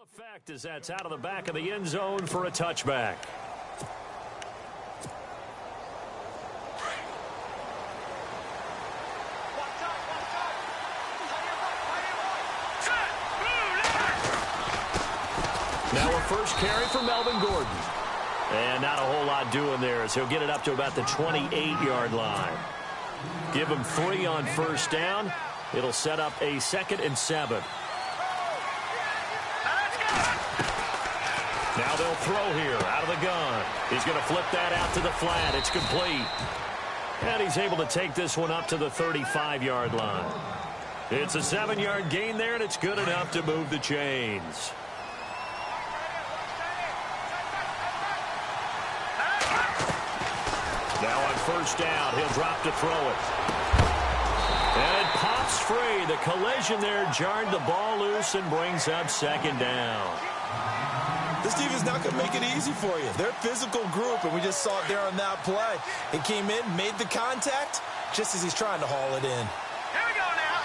Effect as that's out of the back of the end zone for a touchback. Now a first carry for Melvin Gordon. And not a whole lot doing there as he'll get it up to about the 28-yard line. Give him 3 on first down. It'll set up a 2nd and 7. Now they'll throw here out of the gun. He's going to flip that out to the flat. It's complete. And he's able to take this one up to the 35-yard line. It's a 7-yard gain there, and it's good enough to move the chains. Now on first down, he'll drop to throw it. And it pops free. The collision there jarred the ball loose and brings up 2nd down. This defense not going to make it easy for you. They're a physical group, and we just saw it there on that play. He came in, made the contact, just as he's trying to haul it in. Here we go now.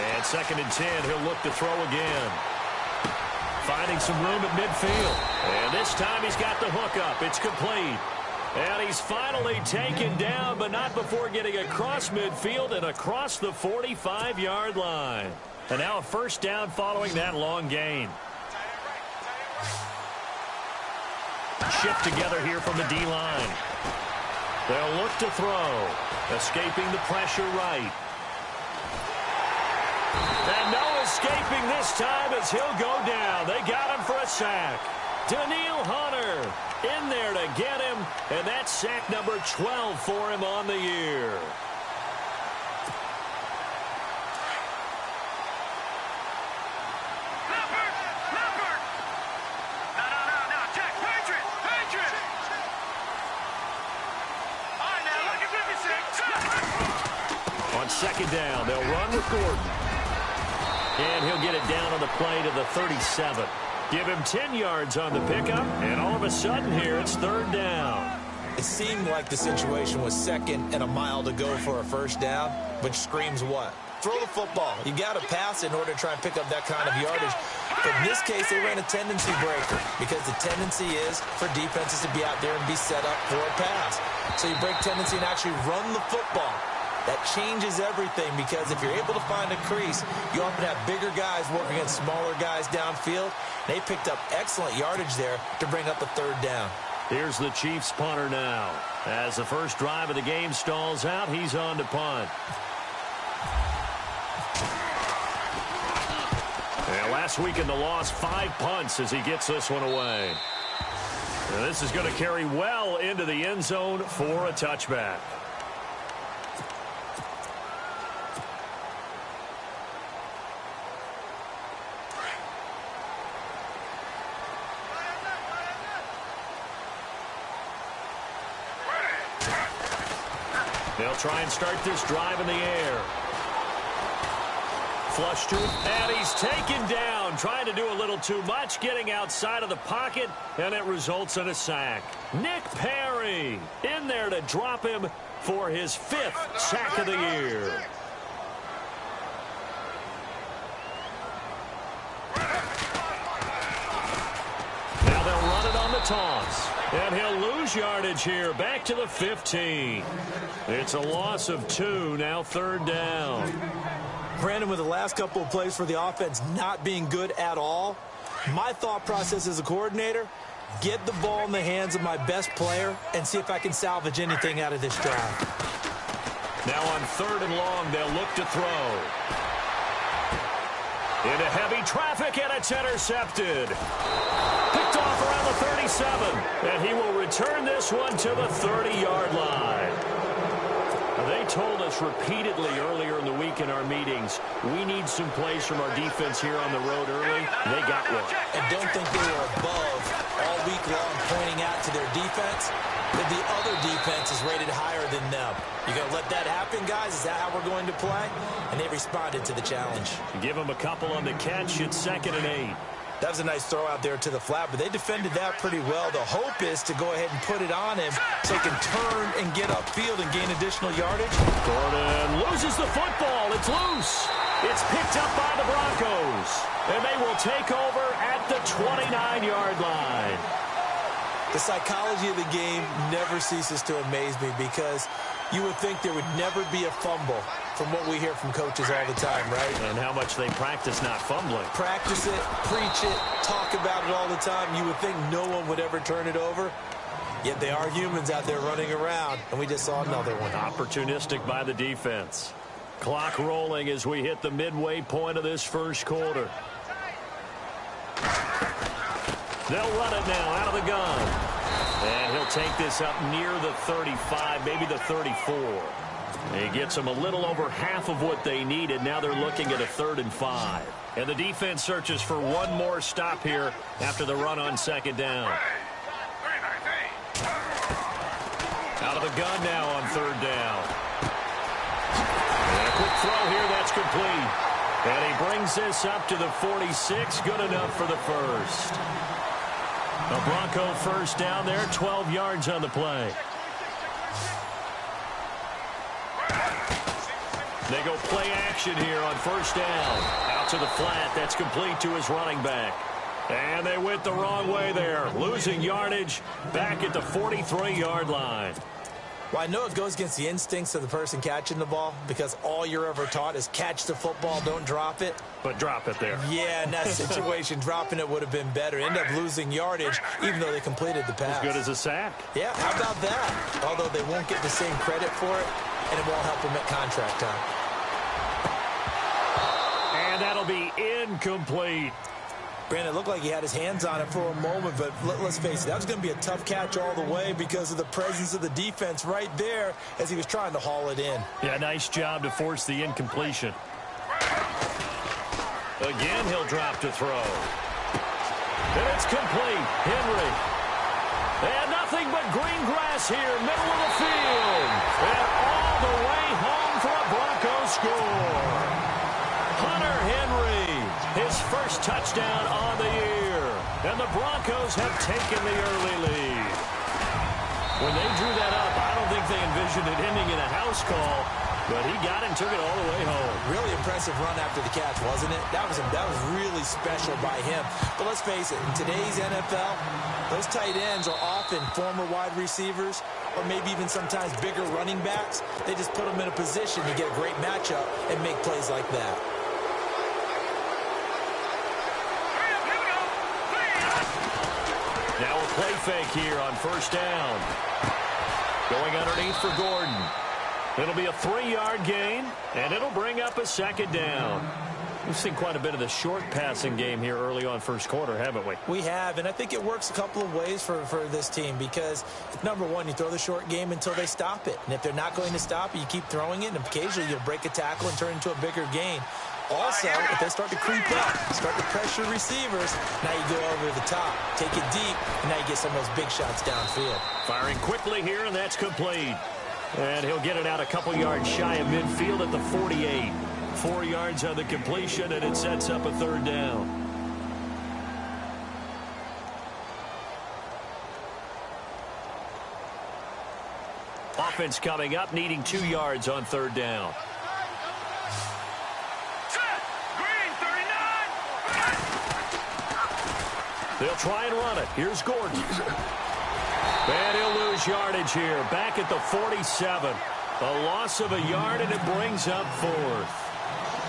And 2nd and 10, he'll look to throw again. Finding some room at midfield. And this time he's got the hook up. It's complete. And he's finally taken down, but not before getting across midfield and across the 45-yard line. And now a first down following that long gain. Shift together here from the D-line. They'll look to throw. Escaping the pressure right. And no escaping this time as he'll go down. They got him for a sack. Daniil Hunter in there to get him, and that's sack number 12 for him on the year. On 2nd down, they'll run with Gordon. And he'll get it down on the play to the 37. Give him 10 yards on the pickup, and all of a sudden here, it's 3rd down. It seemed like the situation was 2nd and a mile to go for a first down, which screams what? Throw the football. You got to pass in order to try and pick up that kind of yardage. But in this case, they ran a tendency breaker because the tendency is for defenses to be out there and be set up for a pass. So you break tendency and actually run the football. That changes everything because if you're able to find a crease, you often have bigger guys working against smaller guys downfield. They picked up excellent yardage there to bring up the 3rd down. Here's the Chiefs punter now. As the first drive of the game stalls out, he's on to punt. And last week in the loss, 5 punts as he gets this one away. And this is going to carry well into the end zone for a touchback. They'll try and start this drive in the air. Flush to him, and he's taken down. Trying to do a little too much, getting outside of the pocket, and it results in a sack. Nick Perry in there to drop him for his 5th sack of the year. Now they'll run it on the toss. And he'll lose yardage here, back to the 15. It's a loss of 2, now 3rd down. Brandon, with the last couple of plays for the offense not being good at all, my thought process as a coordinator, get the ball in the hands of my best player and see if I can salvage anything out of this drive. Now on 3rd and long, they'll look to throw. Into heavy traffic, and it's intercepted. Picked off around the 37, and he will return this one to the 30-yard line. They told us repeatedly earlier in the week in our meetings, we need some plays from our defense here on the road early. They got one. And don't think they were above all week long pointing out to their defense that the other defense is rated higher than them. You going to let that happen, guys? Is that how we're going to play? And they responded to the challenge. Give them a couple on the catch. It's 2nd and 8. That was a nice throw out there to the flat, but they defended that pretty well. The hope is to go ahead and put it on him so he can turn and get upfield and gain additional yardage. Gordon loses the football. It's loose. It's picked up by the Broncos, and they will take over at the 29-yard line. The psychology of the game never ceases to amaze me because you would think there would never be a fumble from what we hear from coaches all the time, right? And how much they practice not fumbling. Practice it, preach it, talk about it all the time. You would think no one would ever turn it over. Yet they are humans out there running around, and we just saw another one. Opportunistic by the defense. Clock rolling as we hit the midway point of this first quarter. They'll run it now out of the gun. And he'll take this up near the 35, maybe the 34. He gets them a little over half of what they needed. Now they're looking at a 3rd and 5. And the defense searches for one more stop here after the run on 2nd down. Out of the gun now on 3rd down. And a quick throw here, that's complete. And he brings this up to the 46, good enough for the first. A Bronco first down there, 12 yards on the play. They go play action here on 1st down. Out to the flat, that's complete to his running back. And they went the wrong way there, losing yardage back at the 43-yard line. Well, I know it goes against the instincts of the person catching the ball because all you're ever taught is catch the football, don't drop it. But drop it there. Yeah, in that situation, dropping it would have been better. End up losing yardage even though they completed the pass. As good as a sack. Yeah, how about that? Although they won't get the same credit for it, and it won't help them at contract time. And that'll be incomplete. Brandon, it looked like he had his hands on it for a moment, but let's face it, that was going to be a tough catch all the way because of the presence of the defense right there as he was trying to haul it in. Yeah, nice job to force the incompletion. Again, he'll drop to throw. And it's complete. Henry. And nothing but green grass here, middle of the field. And all the way home for a Broncos score. Hunter Henry, his first touchdown on the year. And the Broncos have taken the early lead. When they drew that up, I don't think they envisioned it ending in a house call, but he got it and took it all the way home. Really impressive run after the catch, wasn't it? That was really special by him. But let's face it, in today's NFL, those tight ends are often former wide receivers or maybe even sometimes bigger running backs. They just put them in a position to get a great matchup and make plays like that. Now a play fake here on 1st down. Going underneath for Gordon. It'll be a 3-yard gain, and it'll bring up a 2nd down. We've seen quite a bit of the short passing game here early on first quarter, haven't we? We have, and I think it works a couple of ways for this team because, number one, you throw the short game until they stop it. And if they're not going to stop it, you keep throwing it, and occasionally you'll break a tackle and turn it into a bigger gain. Also, if they start to creep up, start to pressure receivers, now you go over the top, take it deep, and now you get some of those big shots downfield. Firing quickly here, and that's complete. And he'll get it out a couple yards shy of midfield at the 48. 4 yards on the completion, and it sets up a 3rd down. Offense coming up, needing 2 yards on 3rd down. They'll try and run it. Here's Gordon. And he'll lose yardage here. Back at the 47. A loss of a yard, and it brings up 4th.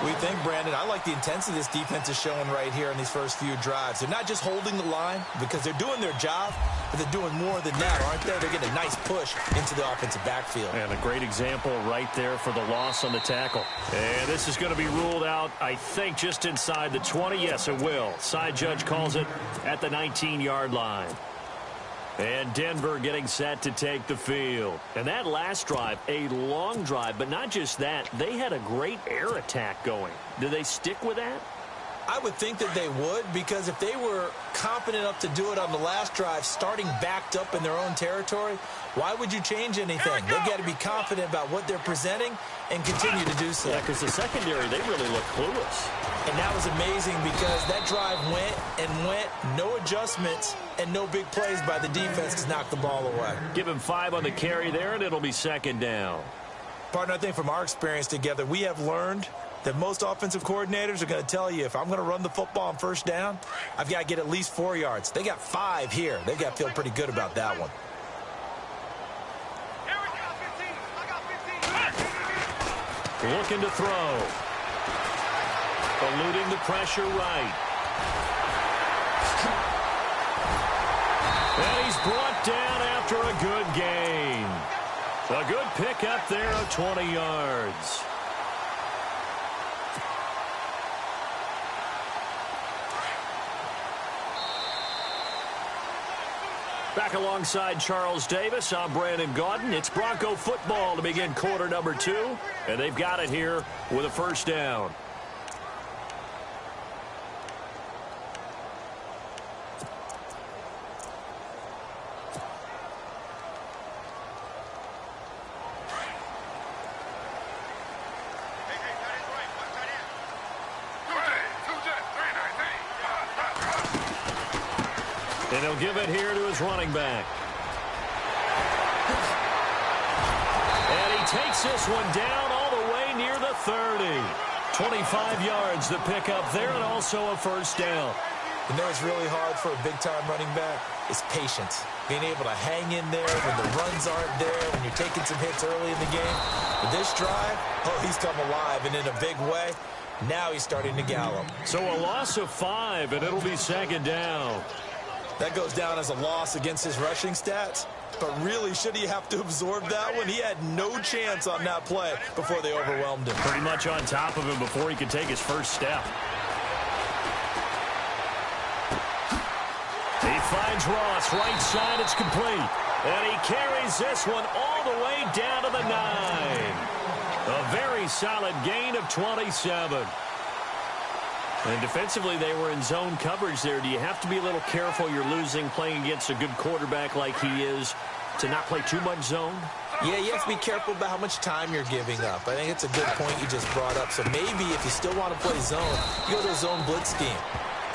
We think, Brandon, I like the intensity this defense is showing right here in these first few drives. They're not just holding the line because they're doing their job, but they're doing more than that, aren't they? They're getting a nice push into the offensive backfield. And a great example right there for the loss on the tackle. And this is going to be ruled out, I think, just inside the 20. Yes, it will. Side judge calls it at the 19-yard line. And Denver getting set to take the field. And that last drive, a long drive, but not just that. They had a great air attack going. Do they stick with that? I would think that they would, because if they were confident enough to do it on the last drive, starting backed up in their own territory, why would you change anything? They've got to be confident about what they're presenting and continue to do so. Yeah, because the secondary, they really look clueless. And that was amazing because that drive went and went, no adjustments, and no big plays by the defense to knock the ball away. Give him 5 on the carry there, and it'll be 2nd down. Partner, I think from our experience together, we have learned that most offensive coordinators are going to tell you, if I'm going to run the football on first down, I've got to get at least 4 yards. They got 5 here. They've got to feel pretty good about that one. Looking to throw. Eluding the pressure right. And he's brought down after a good gain. A good pickup there of 20 yards. Back alongside Charles Davis, I'm Brandon Gaudin. It's Bronco football to begin quarter number 2, and they've got it here with a first down. And he'll give it here to his running back. And he takes this one down all the way near the 30. 25 yards to pick up there, and also a first down. You know what's really hard for a big-time running back? It's patience. Being able to hang in there when the runs aren't there, when you're taking some hits early in the game. With this drive, oh, he's come alive, and in a big way. Now he's starting to gallop. So a loss of 5, and it'll be second down. That goes down as a loss against his rushing stats. But really, should he have to absorb that one? He had no chance on that play before they overwhelmed him. Pretty much on top of him before he could take his first step. He finds Ross, right side, it's complete. And he carries this one all the way down to the 9. A very solid gain of 27. And defensively, they were in zone coverage there. Do you have to be a little careful? You're losing playing against a good quarterback like he is to not play too much zone? Yeah, you have to be careful about how much time you're giving up. I think it's a good point you just brought up. So maybe if you still want to play zone, you go to a zone blitz scheme.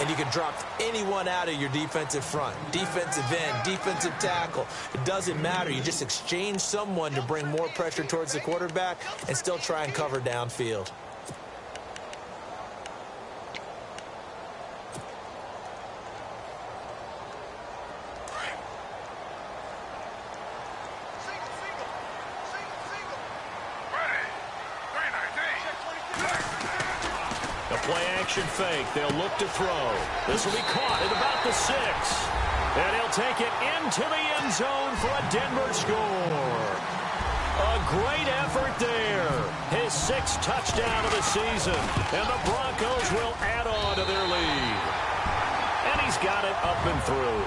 And you can drop anyone out of your defensive front. Defensive end, defensive tackle. It doesn't matter. You just exchange someone to bring more pressure towards the quarterback and still try and cover downfield. Play-action fake. They'll look to throw. This will be caught at about the 6. And he'll take it into the end zone for a Denver score. A great effort there. His 6th touchdown of the season. And the Broncos will add on to their lead. And he's got it up and through.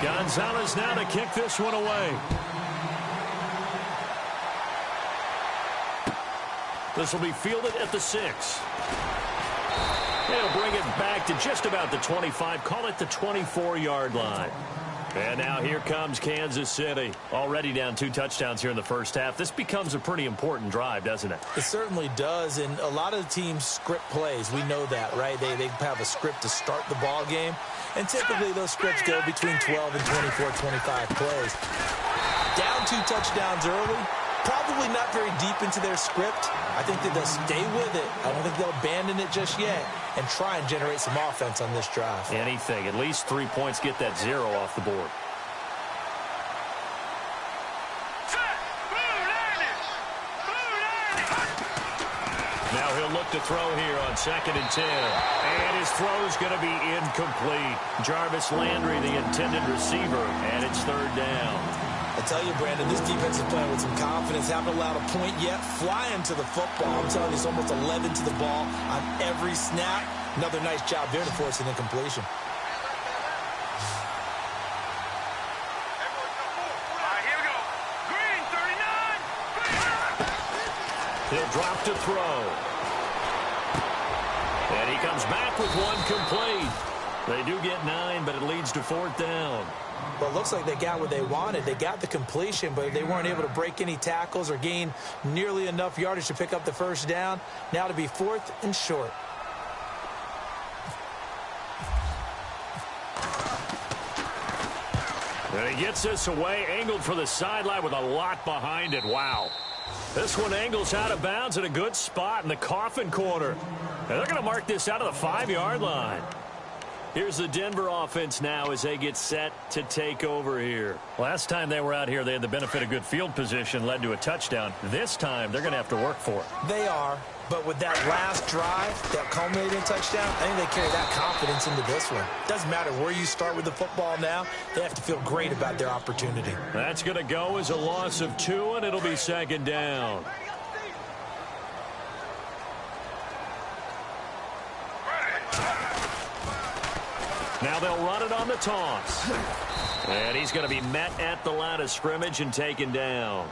Gonzalez now to kick this one away. This will be fielded at the 6. It'll bring it back to just about the 25. Call it the 24-yard line. And now here comes Kansas City. Already down 2 touchdowns here in the first half. This becomes a pretty important drive, doesn't it? It certainly does. And a lot of the teams script plays. We know that, right? They have a script to start the ball game. And typically those scripts go between 12 and 24, 25 plays. Down 2 touchdowns early. Probably not very deep into their script. I think that they'll stay with it. I don't think they'll abandon it just yet and try and generate some offense on this drive. Anything. At least 3 points, get that 0 off the board. Now he'll look to throw here on 2nd and 10. And his throw's going to be incomplete. Jarvis Landry, the intended receiver, and it's 3rd down. I tell you, Brandon, this defense is playing with some confidence. Haven't allowed a point yet. Flying to the football. I'm telling you, it's almost 11 to the ball on every snap. Another nice job there to force an incompletion. Here we go. Green, 39. He'll drop to throw. And he comes back with one complete. They do get 9, but it leads to 4th down. Well, it looks like they got what they wanted. They got the completion, but they weren't able to break any tackles or gain nearly enough yardage to pick up the first down. Now to be 4th and short. And he gets this away, angled for the sideline with a lot behind it. Wow. This one angles out of bounds in a good spot in the coffin corner. And they're going to mark this out of the 5-yard line. Here's the Denver offense now as they get set to take over here. Last time they were out here, they had the benefit of good field position, led to a touchdown. This time, they're going to have to work for it. They are, but with that last drive, that culminating touchdown, I think they carry that confidence into this one. Doesn't matter where you start with the football now, they have to feel great about their opportunity. That's going to go as a loss of 2, and it'll be second down. Now they'll run it on the toss. And he's going to be met at the line of scrimmage and taken down.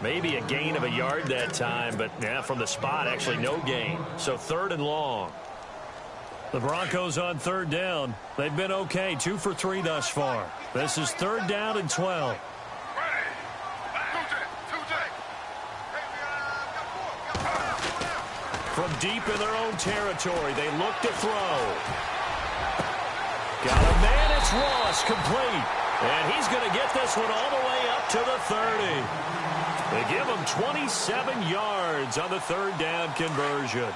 Maybe a gain of a yard that time, but yeah, from the spot, actually no gain. So 3rd and long. The Broncos on 3rd down. They've been okay, 2 for 3 thus far. This is 3rd down and 12. From deep in their own territory, they look to throw. Got a man, it's Ross, complete. And he's going to get this one all the way up to the 30. They give him 27 yards on the 3rd down conversion.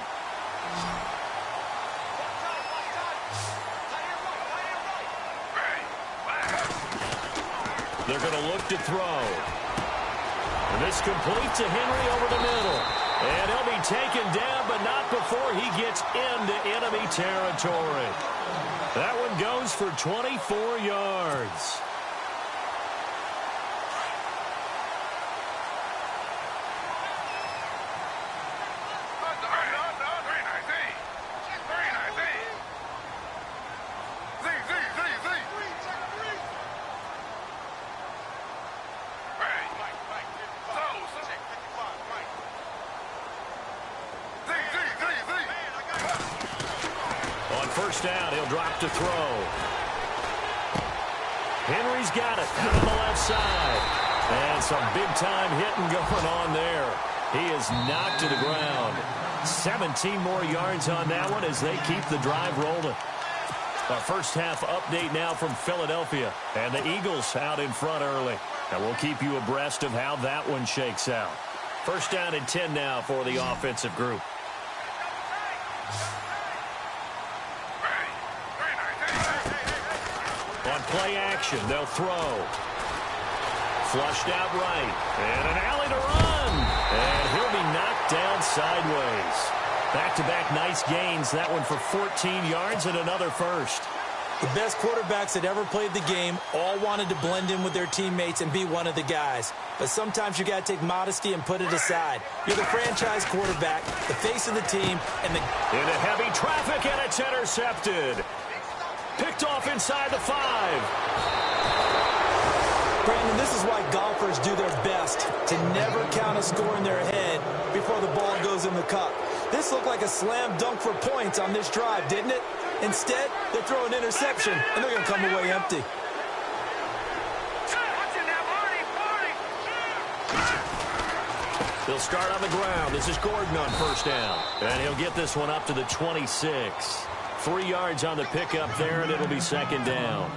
They're going to look to throw. And this complete to Henry over the middle. And he'll be taken down, but not before he gets into enemy territory. That one goes for 24 yards. First down, he'll drop to throw. Henry's got it out on the left side. And some big-time hitting going on there. He is knocked to the ground. 17 more yards on that one as they keep the drive rolling. Our first half update now from Philadelphia. And the Eagles out in front early. And we'll keep you abreast of how that one shakes out. First down and 10 now for the offensive group. On play action, they'll throw. Flushed out right. And an alley to run. And he'll be knocked down sideways. Back-to-back nice gains. That one for 14 yards and another first. The best quarterbacks that ever played the game all wanted to blend in with their teammates and be one of the guys. But sometimes you got to take modesty and put it aside. You're the franchise quarterback, the face of the team, and the... Into heavy traffic, and it's intercepted. Picked off inside the 5. Brandon, this is why golfers do their best to never count a score in their head before the ball goes in the cup. This looked like a slam dunk for points on this drive, didn't it? Instead, they throw an interception, and they're going to come away empty. They'll start on the ground. This is Gordon on first down. And he'll get this one up to the 26. 3 yards on the pickup there, and it'll be second down.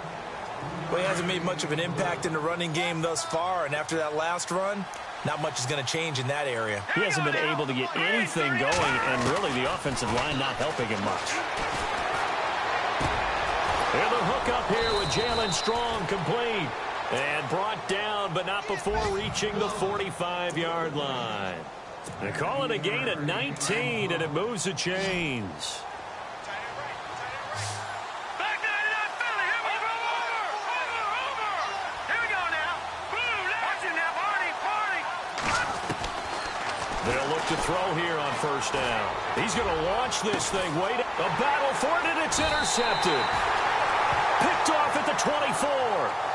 Well, he hasn't made much of an impact in the running game thus far, and after that last run, not much is going to change in that area. He hasn't been able to get anything going, and really the offensive line not helping him much. And the hook up here with Jalen Strong, complete. And brought down, but not before reaching the 45-yard line. They call it a gain at 19, and it moves the chains. They'll look to throw here on first down. He's going to launch this thing. Wait, a battle for it, and it's intercepted. Picked off at the 24.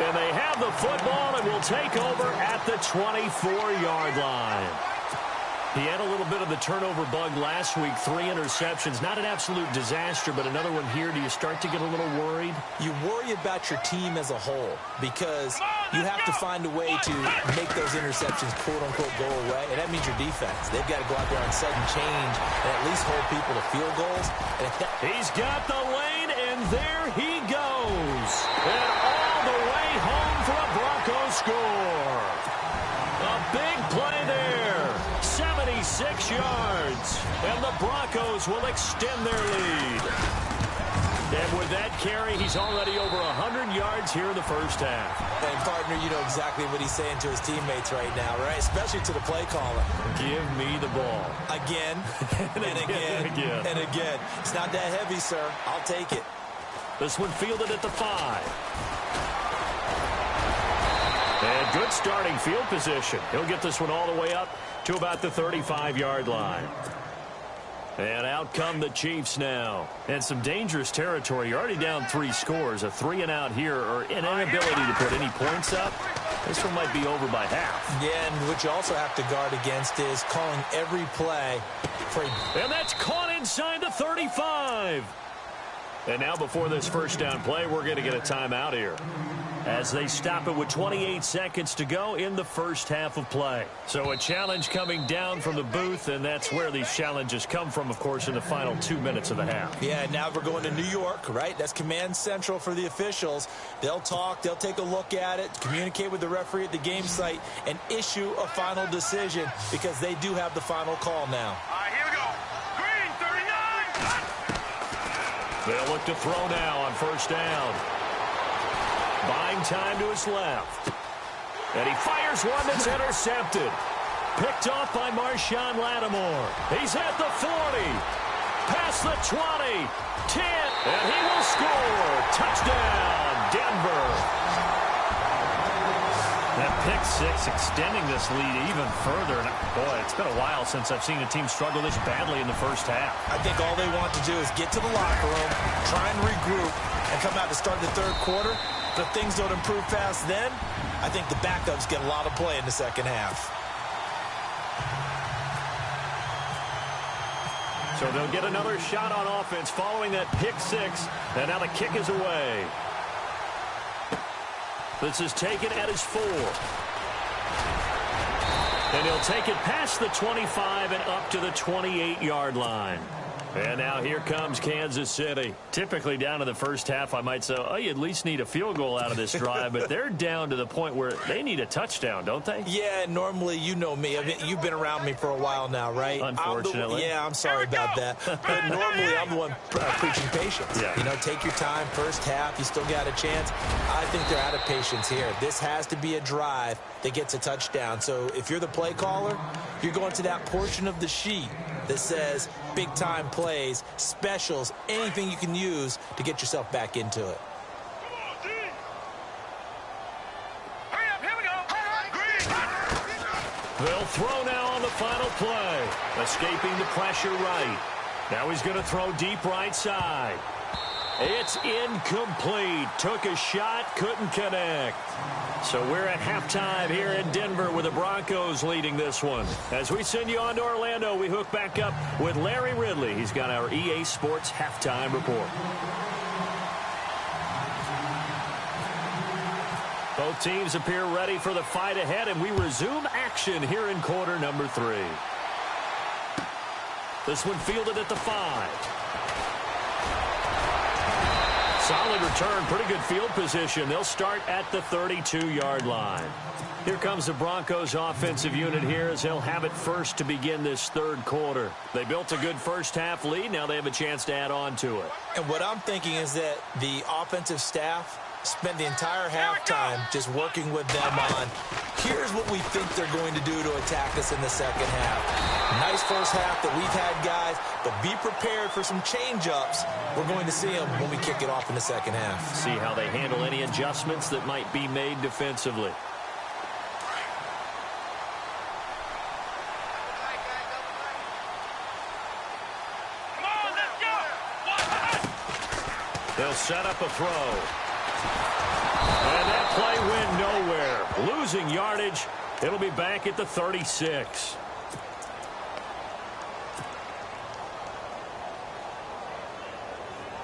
And they have the football and will take over at the 24-yard line. He had a little bit of the turnover bug last week. 3 interceptions. Not an absolute disaster, but another one here. Do you start to get a little worried? You worry about your team as a whole because you have to find a way to make those interceptions, quote-unquote, go away. And that means your defense. They've got to go out there on sudden change and at least hold people to field goals. He's got the lane, and there he goes. And all the way home for a score. A big play there. 76 yards. And the Broncos will extend their lead. And with that carry, he's already over 100 yards here in the first half. And, partner, you know exactly what he's saying to his teammates right now, right? Especially to the play caller. Give me the ball. Again, and again, and again. It's not that heavy, sir. I'll take it. This one fielded at the 5. And good starting field position. He'll get this one all the way up to about the 35-yard line. And out come the Chiefs now. And some dangerous territory. You're already down 3 scores. A 3-and-out here, or an inability to put any points up. This one might be over by half. Yeah, and what you also have to guard against is calling every play for a... And that's caught inside the 35. And now before this first down play, we're going to get a timeout here, as they stop it with 28 seconds to go in the first half of play. So a challenge coming down from the booth, and that's where these challenges come from, of course, in the final 2 minutes of the half. Yeah, now we're going to New York, right? That's command central for the officials. They'll talk, they'll take a look at it, communicate with the referee at the game site, and issue a final decision, because they do have the final call now. All right, here we go. Green, 39. They'll look to throw now on first down. Buying time to his left. And he fires one that's intercepted. Picked off by Marshawn Lattimore. He's at the 40. Past the 20. 10. And he will score. Touchdown, Denver. That pick 6 extending this lead even further. And boy, it's been a while since I've seen a team struggle this badly in the first half. I think all they want to do is get to the locker room, try and regroup, and come out to start the third quarter. But if things don't improve fast then, I think the backups get a lot of play in the second half. So they'll get another shot on offense following that pick 6. And now the kick is away. This is taken at his 4. And he'll take it past the 25 and up to the 28-yard line. And now here comes Kansas City. Typically down in the first half, I might say, oh, you at least need a field goal out of this drive. But they're down to the point where they need a touchdown, don't they? Yeah, normally, you know me. I mean, you've been around me for a while now, right? Unfortunately. I'm sorry about that. But normally, I'm the one preaching patience. Yeah. You know, take your time. First half, you still got a chance. I think they're out of patience here. This has to be a drive that gets a touchdown. So if you're the play caller, you're going to that portion of the sheet that says big-time plays, specials, anything you can use to get yourself back into it. Hurry up, here we go. Green. They'll throw now on the final play. Escaping the pressure right. Now he's going to throw deep right side. It's incomplete. Took a shot, couldn't connect. So we're at halftime here in Denver with the Broncos leading this one. As we send you on to Orlando, we hook back up with Larry Ridley. He's got our EA Sports halftime report. Both teams appear ready for the fight ahead, and we resume action here in quarter number 3. This one fielded at the 5. Solid return, pretty good field position. They'll start at the 32-yard line. Here comes the Broncos offensive unit here as they'll have it first to begin this third quarter. They built a good first half lead. Now they have a chance to add on to it. And what I'm thinking is that the offensive staff spent the entire halftime just working with them on, here's what we think they're going to do to attack us in the second half. Nice first half that we've had, guys, but be prepared for some change-ups. We're going to see them when we kick it off in the second half. See how they handle any adjustments that might be made defensively. Come on, let's go. They'll set up a throw. And that play went nowhere. Losing yardage. It'll be back at the 36.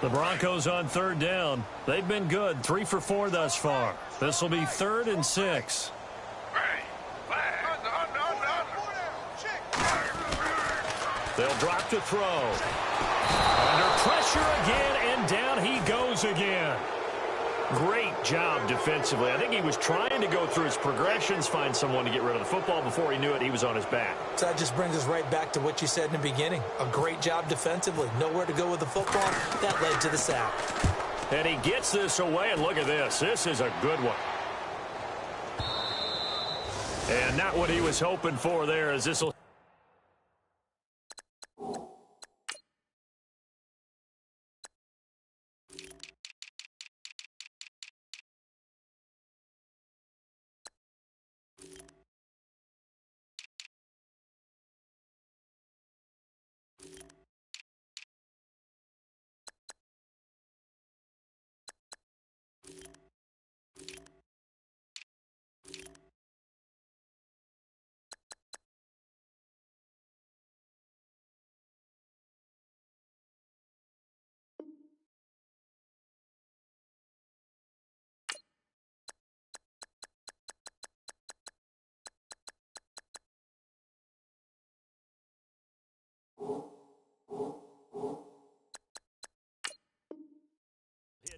The Broncos on third down. They've been good. 3 for 4 thus far. This will be 3rd and 6. They'll drop to throw. Under pressure again, and down he goes again. Great job defensively. I think he was trying to go through his progressions, find someone to get rid of the football. Before he knew it, he was on his back. So that just brings us right back to what you said in the beginning. A great job defensively. Nowhere to go with the football. That led to the sack. And he gets this away, and look at this. This is a good one. And not what he was hoping for there, as this will...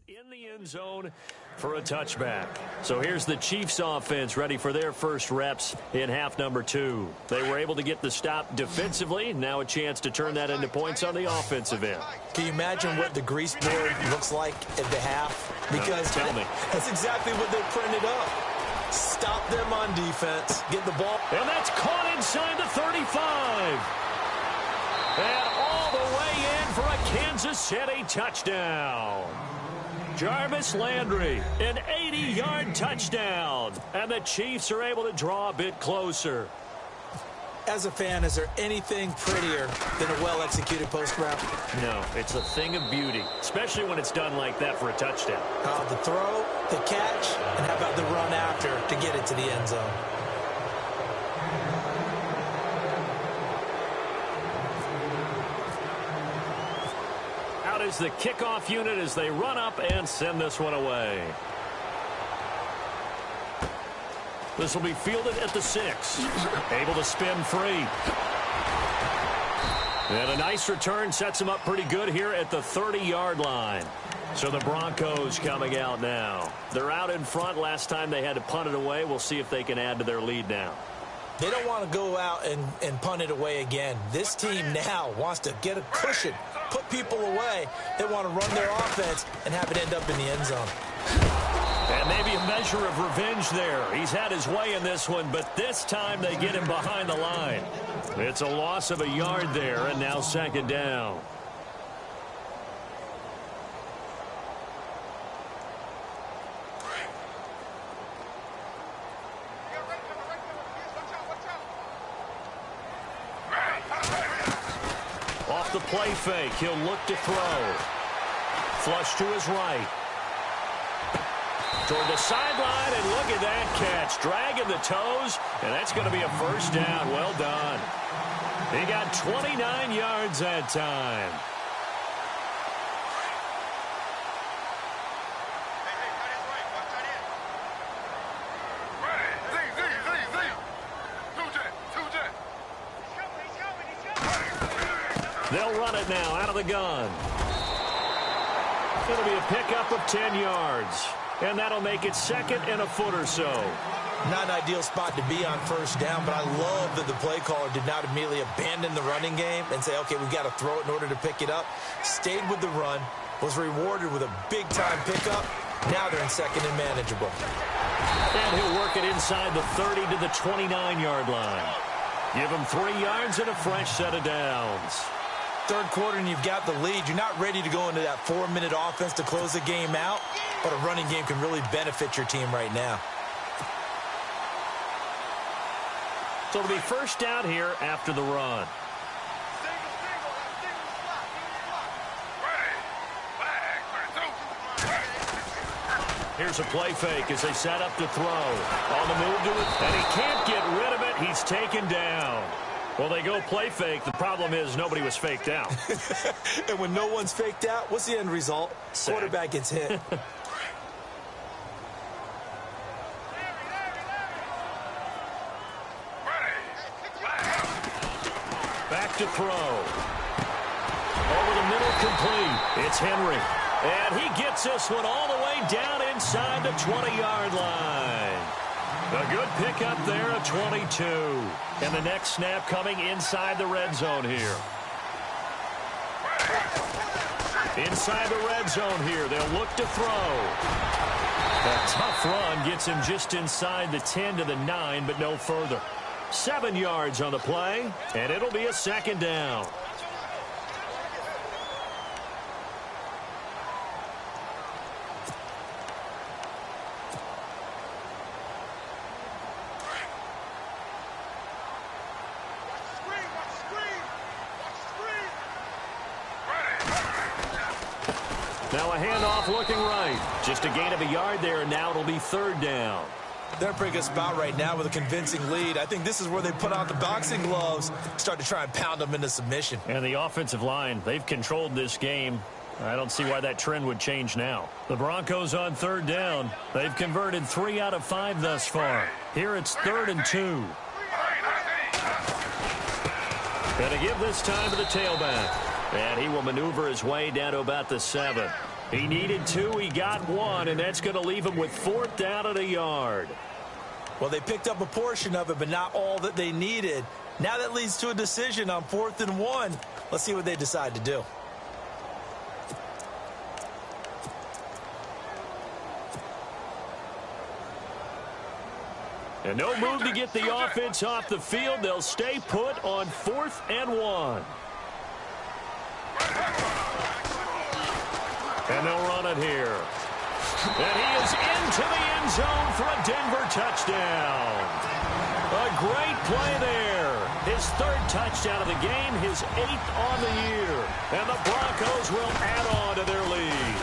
in the end zone for a touchback. So here's the Chiefs offense ready for their first reps in half number 2. They were able to get the stop defensively. Now a chance to turn that into points on the offensive end. Can you imagine what the grease board looks like at the half? Because tell me. That's exactly what they printed up. Stop them on defense. Get the ball. And that's caught inside the 35. And all the way in for a Kansas City touchdown. Jarvis Landry, an 80-yard touchdown. And the Chiefs are able to draw a bit closer. As a fan, is there anything prettier than a well-executed post route? No, it's a thing of beauty, especially when it's done like that for a touchdown. The throw, the catch, and how about the run after to get it to the end zone? Out is the kickoff unit as they run up and send this one away. This will be fielded at the 6. Able to spin free. And a nice return sets him up pretty good here at the 30-yard line. So the Broncos coming out now. They're out in front. Last time they had to punt it away. We'll see if they can add to their lead now. They don't want to go out and punt it away again. This team now wants to get a cushion, put people away. They want to run their offense and have it end up in the end zone. And maybe a measure of revenge there. He's had his way in this one, but this time they get him behind the line. It's a loss of a yard there, and now second down. Off the play fake, he'll look to throw. Flush to his right. Toward the sideline, and look at that catch. Dragging the toes, and that's going to be a first down. Well done. He got 29 yards that time. They'll run it now out of the gun. It'll be a pickup of 10 yards. And that'll make it second and a foot or so. Not an ideal spot to be on first down, but I love that the play caller did not immediately abandon the running game and say, okay, we've got to throw it in order to pick it up. Stayed with the run, was rewarded with a big-time pickup. Now they're in second and manageable. And he'll work it inside the 30 to the 29-yard line. Give him 3 yards and a fresh set of downs. Third quarter and you've got the lead. You're not ready to go into that 4-minute offense to close the game out, but a running game can really benefit your team right now. So it'll be first down here after the run. Here's a play fake as they set up to throw. On the move to it, and he can't get rid of it. He's taken down. Well, they go play fake. The problem is nobody was faked out. And when no one's faked out, what's the end result? Sack. Quarterback gets hit. Back to throw. Over the middle, complete. It's Henry. And he gets this one all the way down inside the 20-yard line. A good pickup there, a 22. And the next snap coming inside the red zone here. Inside the red zone here, they'll look to throw. That tough run gets him just inside the 10 to the 9, but no further. 7 yards on the play, and it'll be a second down. Now a handoff looking right. Just a gain of a yard there, and now it'll be third down. They're in a pretty good spot right now with a convincing lead. I think this is where they put on the boxing gloves, start to try and pound them into submission. And the offensive line, they've controlled this game. I don't see why that trend would change now. The Broncos on third down. They've converted 3 out of 5 thus far. Here it's 3rd and 2. Going to give this time to the tailback. And he will maneuver his way down to about the 7. He needed 2, he got 1, and that's going to leave him with 4th down at a yard. Well, they picked up a portion of it, but not all that they needed. Now that leads to a decision on 4th and 1. Let's see what they decide to do. And no move to get the offense off the field. They'll stay put on 4th and 1. And they'll run it here. And he is into the end zone for a Denver touchdown. A great play there. His 3rd touchdown of the game, his 8th on the year. And the Broncos will add on to their lead.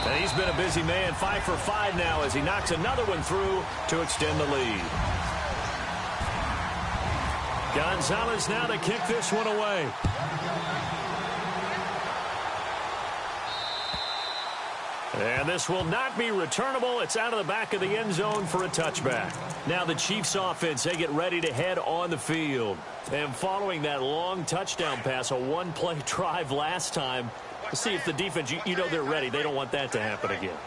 And he's been a busy man, 5 for 5 now as he knocks another one through to extend the lead. Gonzalez now to kick this one away. And this will not be returnable. It's out of the back of the end zone for a touchback. Now the Chiefs offense, they get ready to head on the field. And following that long touchdown pass, a one-play drive last time, to see if the defense, you know they're ready. They don't want that to happen again.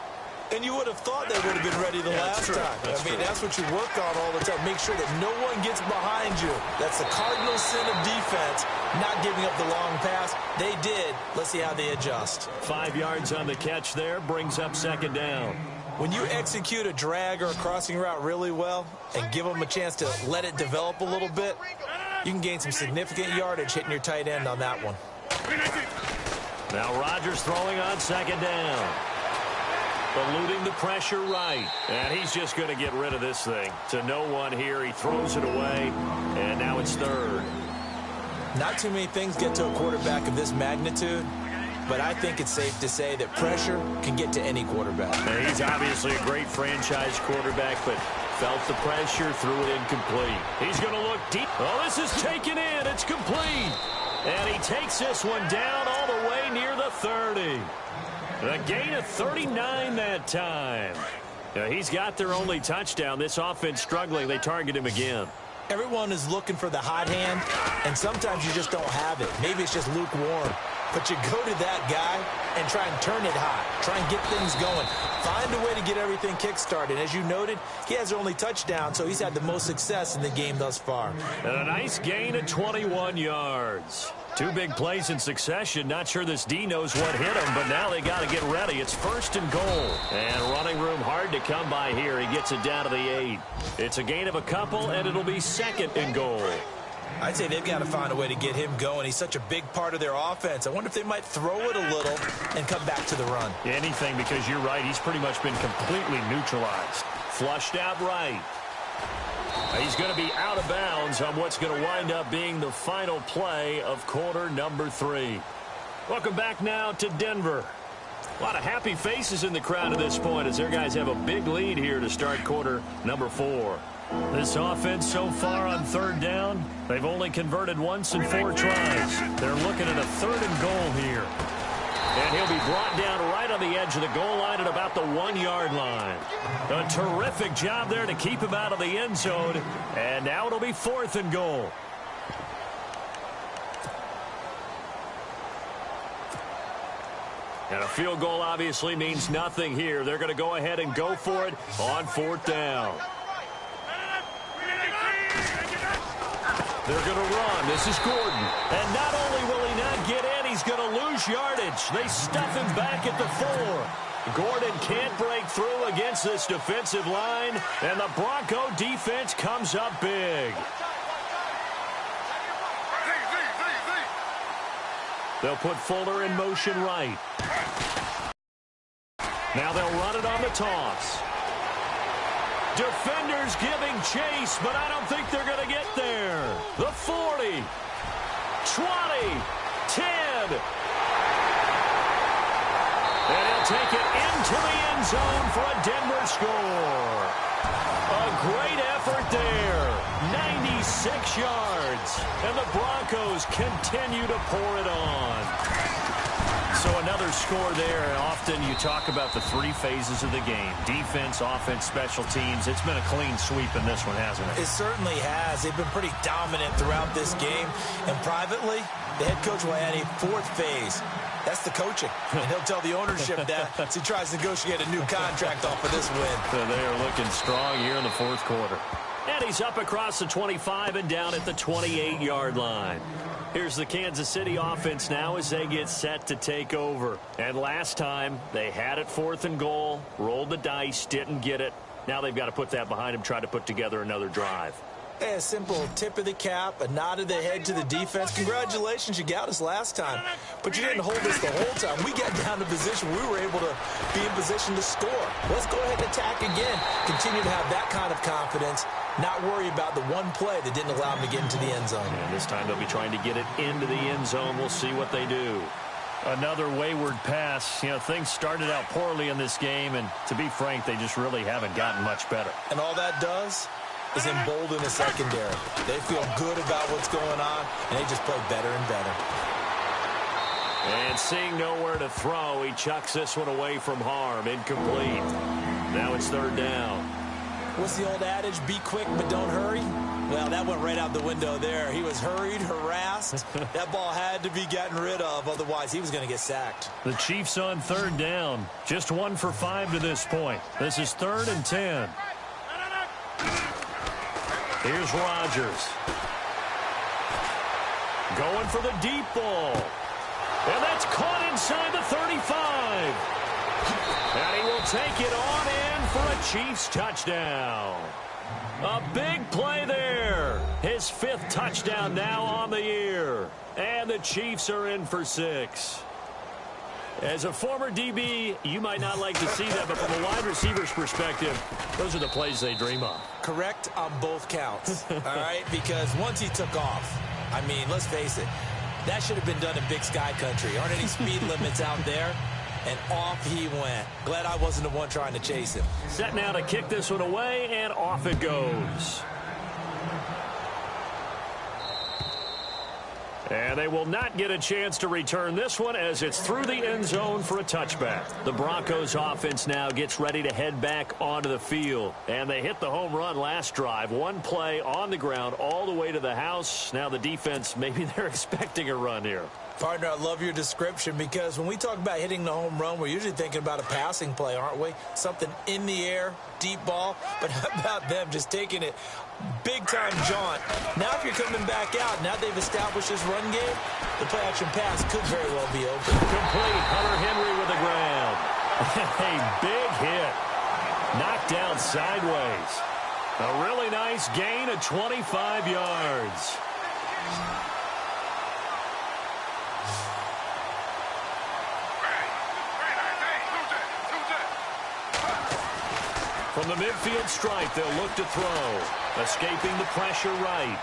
And you would have thought they would have been ready the last time. That's what you work on all the time. Make sure that no one gets behind you. That's the cardinal sin of defense, not giving up the long pass. They did. Let's see how they adjust. 5 yards on the catch there, brings up 2nd down. When you execute a drag or a crossing route really well and give them a chance to let it develop a little bit, you can gain some significant yardage hitting your tight end on that one. Now Rodgers throwing on 2nd down. Eluding the pressure right. And he's just going to get rid of this thing. To no one here. He throws it away. And now it's 3rd. Not too many things get to a quarterback of this magnitude, but I think it's safe to say that pressure can get to any quarterback. And he's obviously a great franchise quarterback, but felt the pressure, threw it incomplete. He's going to look deep. Oh, this is taken in. It's complete. And he takes this one down all the way near the 30. A gain of 39 that time. He's got their only touchdown. This offense struggling. They target him again. Everyone is looking for the hot hand, and sometimes you just don't have it. Maybe it's just lukewarm. But you go to that guy and try and turn it hot. Try and get things going. Find a way to get everything kick-started. As you noted, he has their only touchdown, so he's had the most success in the game thus far. And a nice gain of 21 yards. 2 big plays in succession. Not sure this D knows what hit him, but now they got to get ready. It's 1st and goal. And running room hard to come by here. He gets it down to the 8. It's a gain of a couple, and it'll be 2nd and goal. I'd say they've got to find a way to get him going. He's such a big part of their offense. I wonder if they might throw it a little and come back to the run. Anything, because you're right. He's pretty much been completely neutralized. Flushed out right. He's going to be out of bounds on what's going to wind up being the final play of quarter number 3. Welcome back now to Denver. A lot of happy faces in the crowd at this point as their guys have a big lead here to start quarter number 4. This offense so far on 3rd down, they've only converted once in 4 tries. They're looking at a 3rd and goal here. And he'll be brought down right on the edge of the goal line at about the 1-yard line. A terrific job there to keep him out of the end zone. And now it'll be 4th and goal. And a field goal obviously means nothing here. They're going to go ahead and go for it on 4th down. They're going to run. This is Gordon. And not only will he not get in, he's going to lose yardage. They stuff him back at the 4. Gordon can't break through against this defensive line, and the Bronco defense comes up big. They'll put Fuller in motion right. Now they'll run it on the toss. Defenders giving chase, but I don't think they're going to get there. The 40, 20, 10. And he'll take it into the end zone for a Denver score. A great effort there. 96 yards. And the Broncos continue to pour it on. So another score there. And often you talk about the 3 phases of the game. Defense, offense, special teams. It's been a clean sweep in this one, hasn't it? It certainly has. They've been pretty dominant throughout this game. And privately, the head coach will add a 4th phase. That's the coaching. And he'll tell the ownership that as he tries to negotiate a new contract off of this win. So they are looking strong here in the 4th quarter. And he's up across the 25 and down at the 28-yard line. Here's the Kansas City offense now as they get set to take over. And last time, they had it 4th and goal, rolled the dice, didn't get it. Now they've got to put that behind them, try to put together another drive. Hey, a simple tip of the cap, a nod of the head to the defense. Congratulations, you got us last time. But you didn't hold us the whole time. We got down to position. We were able to be in position to score. Let's go ahead and attack again. Continue to have that kind of confidence. Not worry about the one play that didn't allow them to get into the end zone. And this time they'll be trying to get it into the end zone. We'll see what they do. Another wayward pass. You know, things started out poorly in this game, and to be frank, they just really haven't gotten much better. And all that does is embolden the secondary. They feel good about what's going on, and they just play better and better. And seeing nowhere to throw, he chucks this one away from harm. Incomplete. Now it's 3rd down. What's the old adage? Be quick, but don't hurry. Well, that went right out the window there. He was hurried, harassed. That ball had to be gotten rid of. Otherwise, he was going to get sacked. The Chiefs on 3rd down. Just 1 for 5 to this point. This is 3rd and 10. Here's Rodgers. Going for the deep ball. And that's caught inside the 35. And he will take it on in for a Chiefs touchdown. A big play there. His 5th touchdown now on the year. And the Chiefs are in for 6. As a former DB, you might not like to see that, but from a wide receiver's perspective, those are the plays they dream of. Correct on both counts, all right? Because once he took off, I mean, let's face it, that should have been done in Big Sky Country. Aren't any speed limits out there? And off he went. Glad I wasn't the one trying to chase him. Set now to kick this one away, and off it goes. And they will not get a chance to return this one as it's through the end zone for a touchback. The Broncos offense now gets ready to head back onto the field. And they hit the home run last drive. 1 play on the ground all the way to the house. Now the defense, maybe they're expecting a run here. Partner, I love your description because when we talk about hitting the home run, we're usually thinking about a passing play, aren't we? Something in the air, deep ball. But how about them just taking it big-time jaunt? Now if you're coming back out, now they've established this run game, the play-action pass could very well be open. Complete. Hunter Henry with the ground. A big hit. Knocked down sideways. A really nice gain of 25 yards. From the midfield stripe, they'll look to throw. Escaping the pressure right.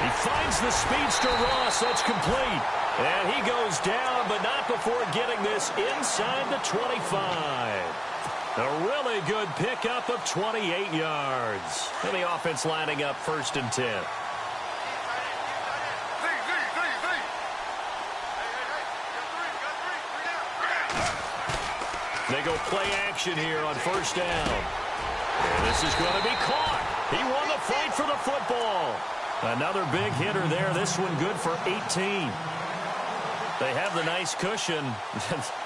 He finds the speedster Ross. That's complete. And he goes down, but not before getting this inside the 25. A really good pickup of 28 yards. And the offense lining up 1st and 10. They go play action here on 1st down. And this is going to be caught. He won the fight for the football. Another big hitter there. This one good for 18. They have the nice cushion.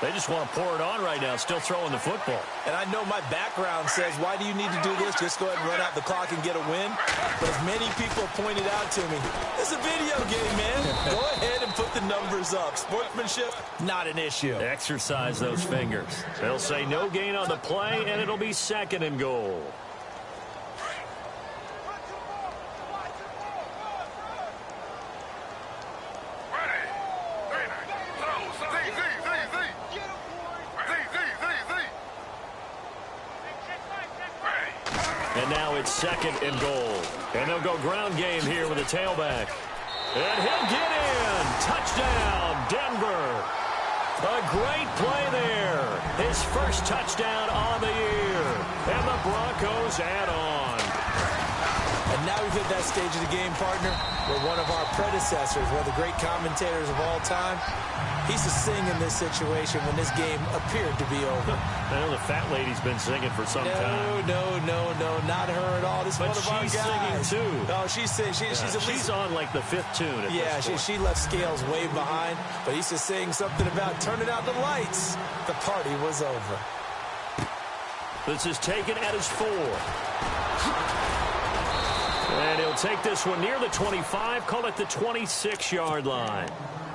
They just want to pour it on right now, still throwing the football. And I know my background says, why do you need to do this? Just go ahead and run out the clock and get a win. But as many people pointed out to me, it's a video game, man. Go ahead and put the numbers up. Sportsmanship, not an issue. Exercise those fingers. They'll say no gain on the play, and it'll be 2nd and goal. And now it's 2nd and goal. And they'll go ground game here with a tailback. And he'll get in. Touchdown, Denver. A great play there. His first touchdown on the year. And the Broncos add on. And now we've hit that stage of the game, partner, where one of our predecessors, one of the great commentators of all time, he used to sing in this situation when this game appeared to be over. I know the fat lady's been singing for some time. No, not her at all. This is one of our guys. But she's singing too. Oh, she's at least... She's on like the 5th tune at this point. She left Scales way behind, but he used to sing something about turning out the lights. The party was over. This is taken at his 4. And he'll take this one near the 25, call it the 26-yard line.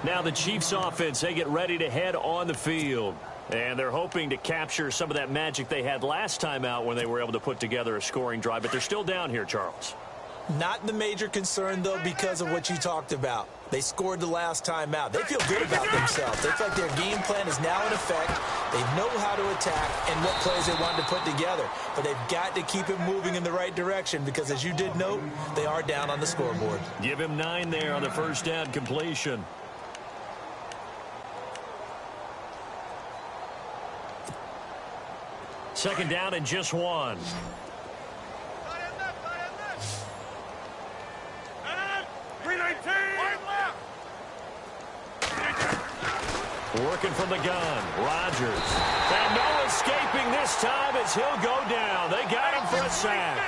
Now the Chiefs offense, they get ready to head on the field. And they're hoping to capture some of that magic they had last time out when they were able to put together a scoring drive. But they're still down here, Charles. Not the major concern, though, because of what you talked about. They scored the last time out. They feel good about themselves. They feel like their game plan is now in effect. They know how to attack and what plays they want to put together. But they've got to keep it moving in the right direction because, as you did note, they are down on the scoreboard. Give him 9 there on the first down completion. Second down and just 1. Working from the gun, Rodgers. And no escaping this time as he'll go down. They got him for a sack.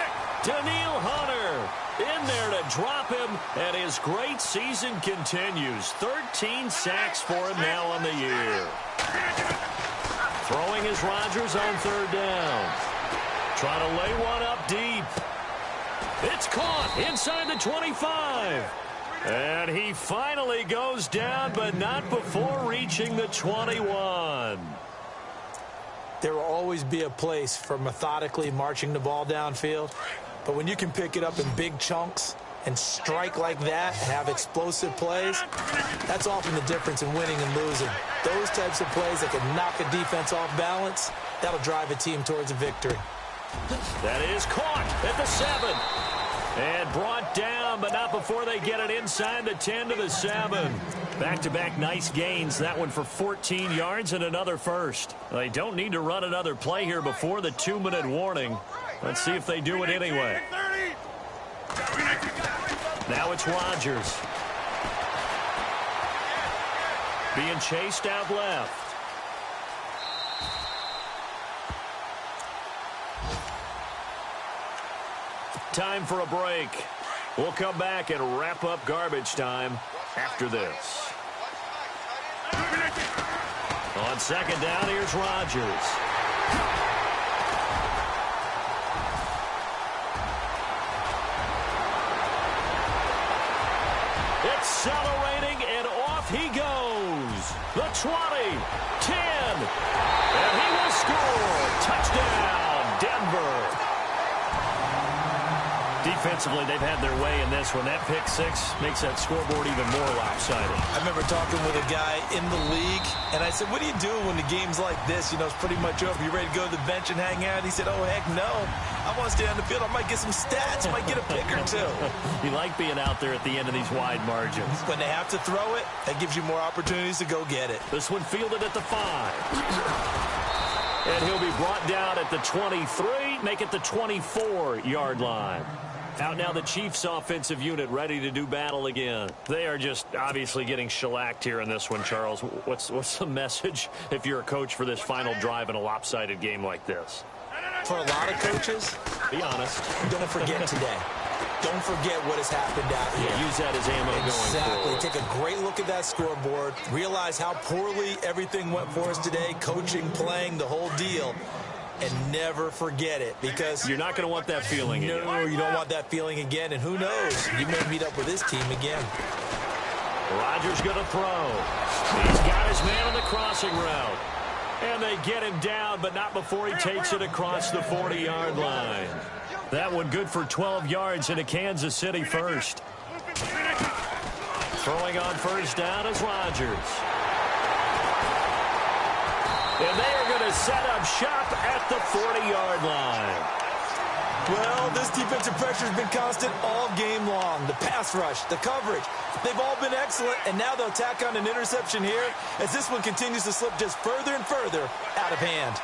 Daniil Hunter in there to drop him, and his great season continues. 13 sacks for him now on the year. Throwing is Rodgers on 3rd down. Trying to lay one up deep. It's caught inside the 25. And he finally goes down, but not before reaching the 21. There will always be a place for methodically marching the ball downfield. But when you can pick it up in big chunks and strike like that, have explosive plays, that's often the difference in winning and losing. Those types of plays that can knock a defense off balance, that'll drive a team towards a victory. That is caught at the 7. And brought down, but not before they get it inside the 10 to the 7. Back-to-back nice gains. That one for 14 yards and another first. They don't need to run another play here before the 2-minute warning. Let's see if they do it anyway. Now it's Rodgers. Being chased out left. Time for a break. We'll come back and wrap up garbage time after this. On 2nd down, here's Rodgers. Accelerating, and off he goes. The 20, 10, and he will score. Touchdown, Denver. Defensively, they've had their way in this one. That pick 6 makes that scoreboard even more lopsided. I remember talking with a guy in the league, and I said, what do you do when the game's like this? You know, it's pretty much over. You ready to go to the bench and hang out? He said, oh, heck no. I want to stay on the field. I might get some stats. I might get a pick or 2. You like being out there at the end of these wide margins. When they have to throw it, that gives you more opportunities to go get it. This one fielded at the 5. And he'll be brought down at the 23, make it the 24-yard line. Out now the Chiefs offensive unit ready to do battle again. They are just obviously getting shellacked here in this one, Charles. What's the message if you're a coach for this final drive in a lopsided game like this? For a lot of coaches, be honest, you're going to forget today. don't forget what has happened out here. Use that as ammo going forward. Exactly. Take a great look at that scoreboard. Realize how poorly everything went for us today. Coaching, playing, the whole deal. And never forget it, because you're not going to want that feeling again. No, you don't want that feeling again. And who knows? You may meet up with this team again. Rodgers going to throw. He's got his man on the crossing route. And they get him down, but not before he takes it across the 40-yard line. That one good for 12 yards into Kansas City first. Throwing on first down is Rodgers. And they are going to set up shop at the 40-yard line. Well, this defensive pressure has been constant all game long. The pass rush, the coverage, they've all been excellent, and now they'll tack on an interception here as this one continues to slip just further and further out of hand.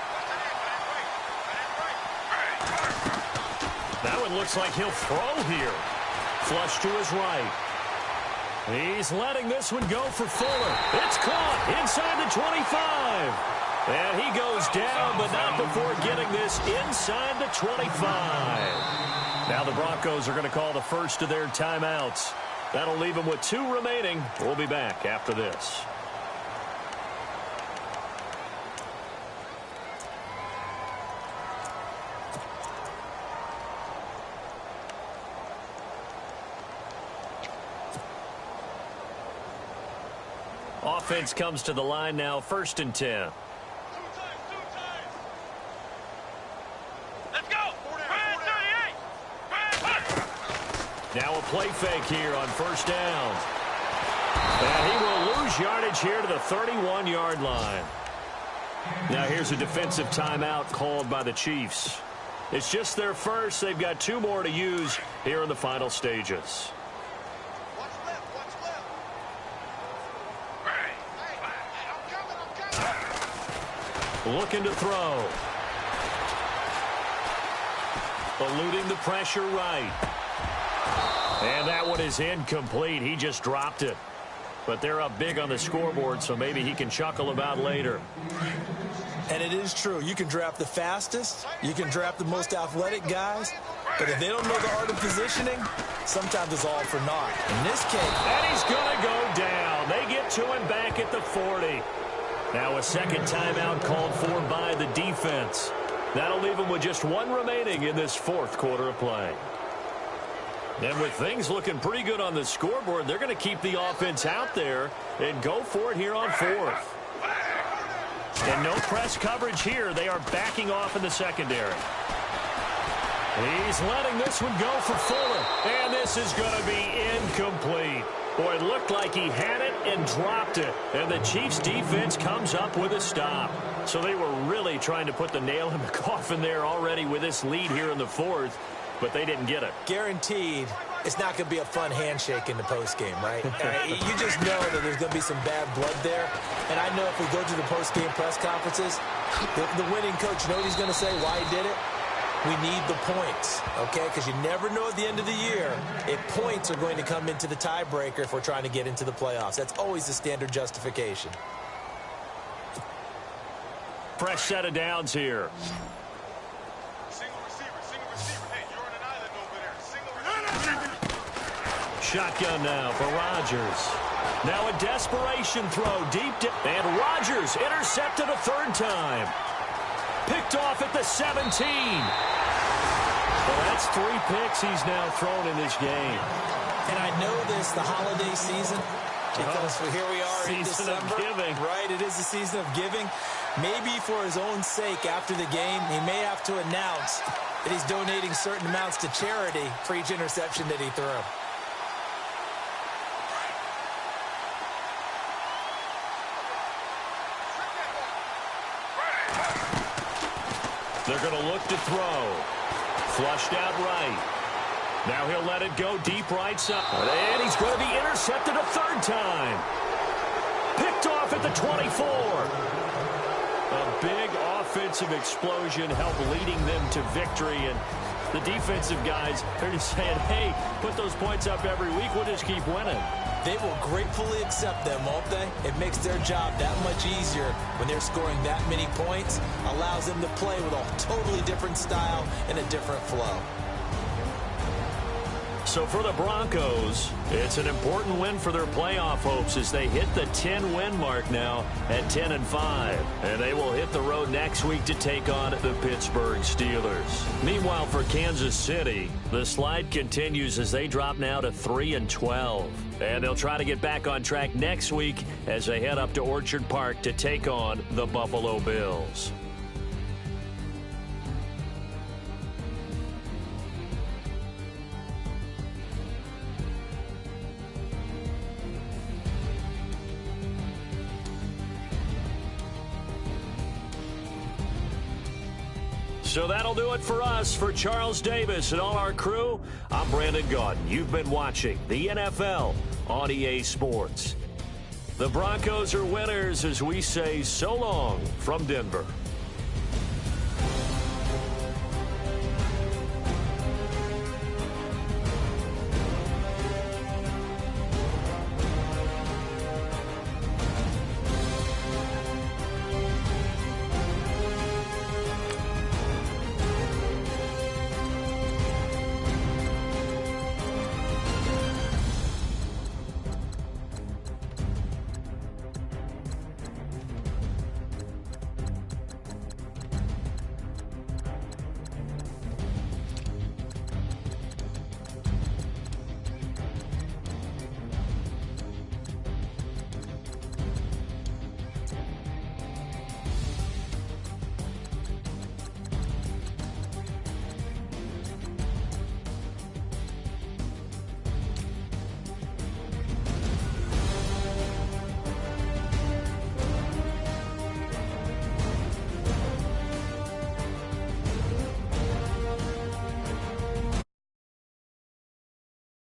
That one looks like he'll throw here. Flush to his right. He's letting this one go for Fuller. It's caught inside the 25. And he goes down, but not before getting this inside the 25. Now the Broncos are going to call the first of their timeouts. That'll leave them with 2 remaining. We'll be back after this. Offense comes to the line now, 1st and 10. Now a play fake here on first down. And he will lose yardage here to the 31-yard line. Now here's a defensive timeout called by the Chiefs. It's just their first. They've got 2 more to use here in the final stages. Looking to throw. Eluding the pressure right. And that one is incomplete. He just dropped it. But they're up big on the scoreboard, so maybe he can chuckle about later. And it is true. You can draft the fastest. You can draft the most athletic guys. But if they don't know the art of positioning, sometimes it's all for naught. In this case. And he's going to go down. They get to him back at the 40. Now a second timeout called for by the defense. That'll leave him with just 1 remaining in this 4th quarter of play. And with things looking pretty good on the scoreboard, they're going to keep the offense out there and go for it here on 4th. And no press coverage here. They are backing off in the secondary. He's letting this one go for Fuller. And this is going to be incomplete. Boy, it looked like he had it and dropped it. And the Chiefs defense comes up with a stop. So they were really trying to put the nail in the coffin there already with this lead here in the 4th. But they didn't get it. Guaranteed, it's not going to be a fun handshake in the postgame, right? You just know that there's going to be some bad blood there. And I know if we go to the postgame press conferences, the winning coach, you know what he's going to say, why he did it? We need the points, okay? Because you never know at the end of the year if points are going to come into the tiebreaker if we're trying to get into the playoffs. That's always the standard justification. Fresh set of downs here. Shotgun now for Rodgers. Now a desperation throw deep and Rodgers intercepted a 3rd time. Picked off at the 17. Well, that's 3 picks he's now thrown in this game. And I know this, the holiday season, because here we are in December. Season of giving. Right, it is the season of giving. Maybe for his own sake after the game, he may have to announce that he's donating certain amounts to charity for each interception that he threw. They're going to look to throw. Flushed out right. Now he'll let it go deep right side. And he's going to be intercepted a 3rd time. Picked off at the 24. A big offensive explosion helped leading them to victory. And the defensive guys, they're just saying, hey, put those points up every week. We'll just keep winning. They will gratefully accept them, won't they? It makes their job that much easier when they're scoring that many points. Allows them to play with a totally different style and a different flow. So for the Broncos, it's an important win for their playoff hopes as they hit the 10-win mark now at 10-5. And they will hit the road next week to take on the Pittsburgh Steelers. Meanwhile, for Kansas City, the slide continues as they drop now to 3-12. And they'll try to get back on track next week as they head up to Orchard Park to take on the Buffalo Bills. So that'll do it for us. For Charles Davis and all our crew, I'm Brandon Gaudin. You've been watching the NFL on EA Sports. The Broncos are winners as we say so long from Denver.